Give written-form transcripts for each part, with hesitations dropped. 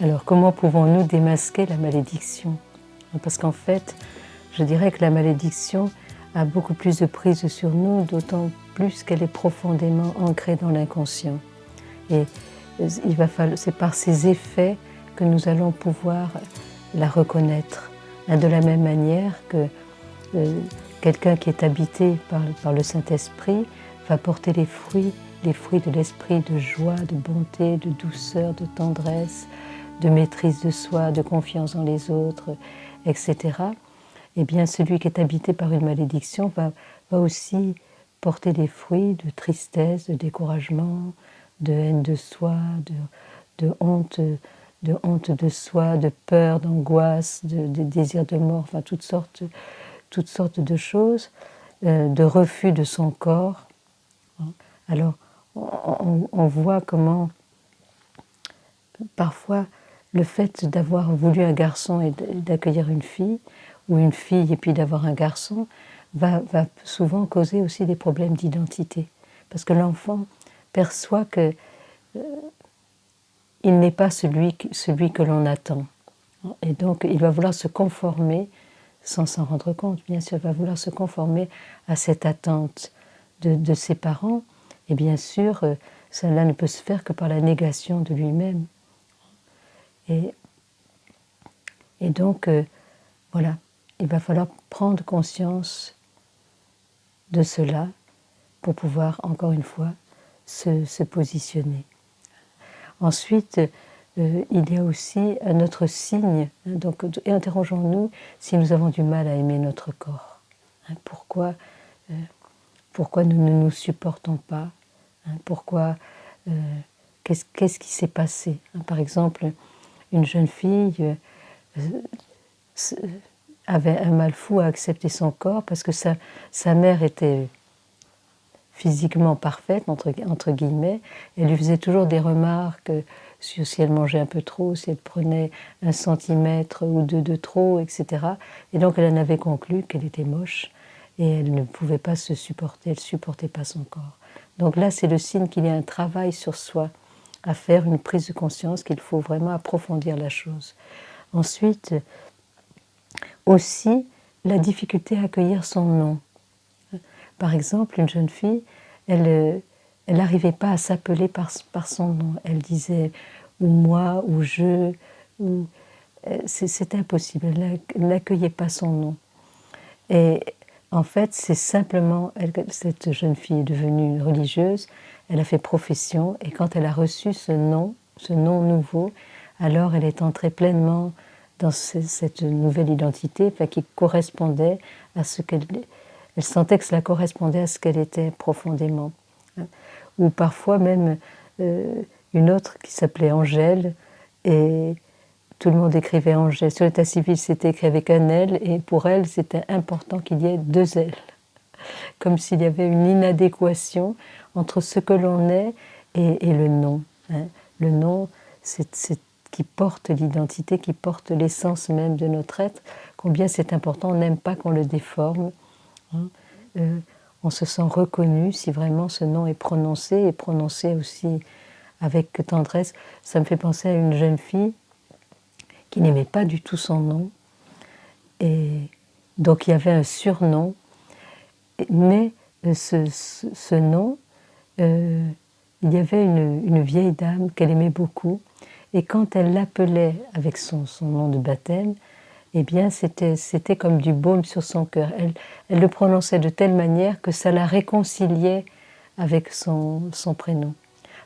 Alors, comment pouvons-nous démasquer la malédiction? Parce qu'en fait, je dirais que la malédiction a beaucoup plus de prise sur nous, d'autant plus qu'elle est profondément ancrée dans l'inconscient. Et c'est par ses effets que nous allons pouvoir la reconnaître. De la même manière que quelqu'un qui est habité par le Saint-Esprit va porter les fruits de l'esprit de joie, de bonté, de douceur, de tendresse, de maîtrise de soi, de confiance en les autres, etc. Eh bien, celui qui est habité par une malédiction va aussi porter des fruits de tristesse, de découragement, de haine de soi, de honte de soi, de peur, d'angoisse, de désir de mort, enfin toutes sortes de choses, de refus de son corps. Alors, on voit comment parfois le fait d'avoir voulu un garçon et d'accueillir une fille, ou une fille et puis d'avoir un garçon, va souvent causer aussi des problèmes d'identité. Parce que l'enfant perçoit que il n'est pas celui que l'on attend. Et donc il va vouloir se conformer, sans s'en rendre compte, bien sûr, il va vouloir se conformer à cette attente de ses parents. Et bien sûr, cela ne peut se faire que par la négation de lui-même. Et donc, voilà, il va falloir prendre conscience de cela pour pouvoir, encore une fois, se positionner. Ensuite, il y a aussi un autre signe, donc interrogeons-nous si nous avons du mal à aimer notre corps. Pourquoi nous ne nous supportons pas? Pourquoi qu'est-ce qui s'est passé? Par exemple, une jeune fille avait un mal fou à accepter son corps parce que sa mère était physiquement parfaite, entre guillemets. Elle lui faisait toujours des remarques sur si elle mangeait un peu trop, si elle prenait 1 centimètre ou 2 de trop, etc. Et donc elle en avait conclu qu'elle était moche et elle ne pouvait pas se supporter, elle ne supportait pas son corps. Donc là, c'est le signe qu'il y a un travail sur soi à faire, une prise de conscience, qu'il faut vraiment approfondir la chose. Ensuite, aussi, la difficulté à accueillir son nom. Par exemple, une jeune fille, elle n'arrivait pas à s'appeler par son nom. Elle disait ou moi, ou je, ou c'était impossible. Elle n'accueillait pas son nom. Et en fait, c'est simplement, cette jeune fille est devenue religieuse, elle a fait profession, et quand elle a reçu ce nom nouveau, alors elle est entrée pleinement dans cette nouvelle identité, qui correspondait à ce qu'elle... Elle sentait que cela correspondait à ce qu'elle était profondément. Ou parfois même une autre qui s'appelait Angèle, et tout le monde écrivait Angèle. Sur l'état civil, c'était écrit avec un L, et pour elle, c'était important qu'il y ait 2 L. Comme s'il y avait une inadéquation entre ce que l'on est et le nom. Le nom, c'est qui porte l'identité, qui porte l'essence même de notre être. Combien c'est important, on n'aime pas qu'on le déforme. On se sent reconnu si vraiment ce nom est prononcé, et prononcé aussi avec tendresse. Ça me fait penser à une jeune fille qui n'aimait pas du tout son nom, et donc il y avait un surnom, mais ce nom, il y avait une vieille dame qu'elle aimait beaucoup, et quand elle l'appelait avec son nom de baptême, eh bien c'était comme du baume sur son cœur. Elle le prononçait de telle manière que ça la réconciliait avec son prénom.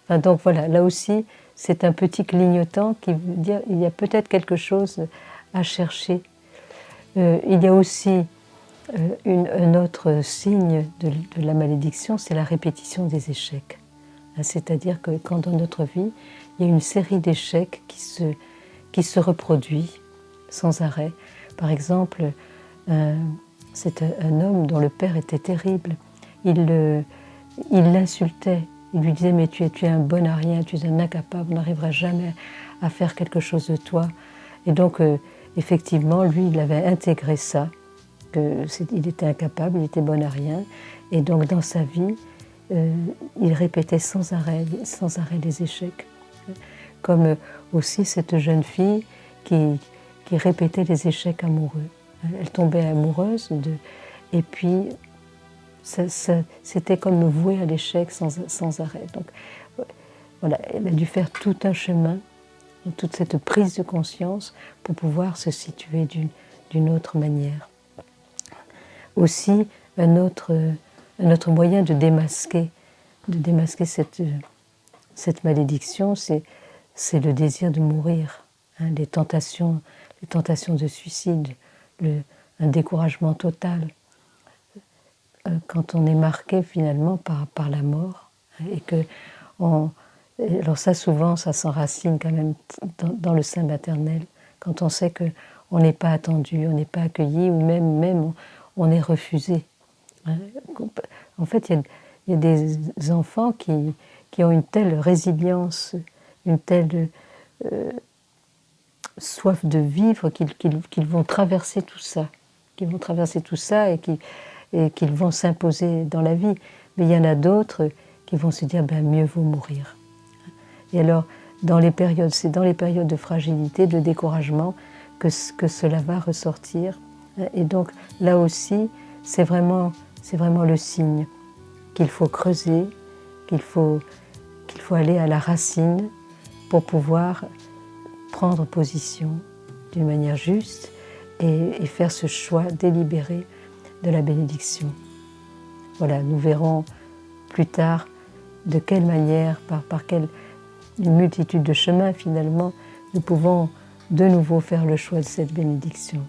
Enfin, donc voilà, là aussi, c'est un petit clignotant qui veut dire qu'il y a peut-être quelque chose à chercher. Il y a aussi un autre signe de la malédiction, c'est la répétition des échecs. C'est-à-dire que quand dans notre vie, il y a une série d'échecs qui se reproduit sans arrêt. Par exemple, c'est un homme dont le père était terrible. Il l'insultait. Il lui disait « mais tu es un bon à rien, tu es un incapable, on n'arrivera jamais à faire quelque chose de toi ». Et donc, effectivement, lui, il avait intégré ça, qu'il était incapable, il était bon à rien. Et donc, dans sa vie, il répétait sans arrêt les échecs. comme aussi cette jeune fille qui répétait les échecs amoureux. Elle tombait amoureuse et puis c'était comme voué à l'échec sans arrêt. Donc voilà, elle a dû faire tout un chemin, toute cette prise de conscience pour pouvoir se situer d'une autre manière. Aussi, un autre moyen de démasquer cette malédiction, c'est le désir de mourir, hein, les tentations de suicide, un découragement total. Quand on est marqué finalement par la mort, hein, et que alors ça souvent, ça s'enracine quand même dans le sein maternel, quand on sait qu'on n'est pas attendu, on n'est pas accueilli, ou même on est refusé. En fait, il y a des enfants qui ont une telle résilience, une telle soif de vivre qu'ils vont traverser tout ça, et qu'ils vont s'imposer dans la vie. Mais il y en a d'autres qui vont se dire mieux vaut mourir. Et alors, c'est dans les périodes de fragilité, de découragement, que cela va ressortir. Et donc, là aussi, c'est vraiment le signe qu'il faut creuser, qu'il faut aller à la racine pour pouvoir prendre position d'une manière juste et faire ce choix délibéré de la bénédiction. Voilà, nous verrons plus tard de quelle manière, par quelle une multitude de chemins finalement, nous pouvons de nouveau faire le choix de cette bénédiction.